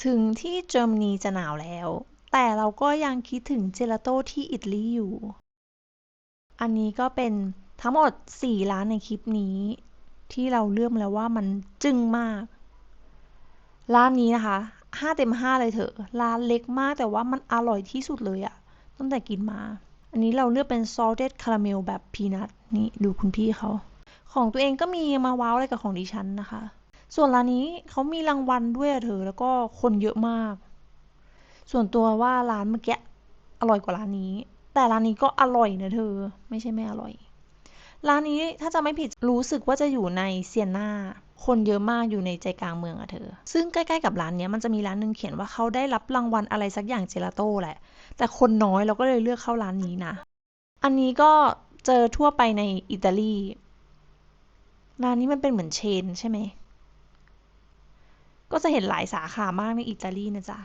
ถึงที่เยอรมนีจะหนาวแล้ว แต่เราก็ยังคิดถึงเจลาโต้ที่อิตาลีอยู่ อันนี้ก็เป็นทั้งหมด4ร้านในคลิปนี้ที่เราเลือกมาแล้วว่ามันจึ้งมาก ร้านนี้นะคะ5 เต็ม 5เลยเถอะ ร้านเล็กมากแต่ว่ามันอร่อยที่สุดเลยอะตั้งแต่กินมา อันนี้เราเลือกเป็น salted caramel แบบพีนัทนี่ดูคุณพี่เขา ของตัวเองก็มีมาว้าวอะไรกับของดิฉันนะคะ ส่วนร้านนี้เขามีรางวัลด้วยอะเธอแล้วก็คนเยอะมาก ส่วนตัวว่าร้านเมื่อกี้อร่อยกว่าร้านนี้ แต่ร้านนี้ก็อร่อยนะเธอ ไม่ใช่ไม่อร่อย ร้านนี้ถ้าจะไม่ผิดรู้สึกว่าจะอยู่ในเซียนาคนเยอะมากอยู่ในใจกลางเมืองอะเธอ ซึ่งใกล้ๆกับร้านนี้มันจะมีร้านนึงเขียนว่าเขาได้รับรางวัลอะไรสักอย่างเจลาโต้แหละ แต่คนน้อยเราก็เลยเลือกเข้าร้านนี้นะ อันนี้ก็เจอทั่วไปในอิตาลี ร้านนี้มันเป็นเหมือนเชนใช่ไหม ก็จะเห็นหลายสาขามากในอิตาลีนะจ๊ะ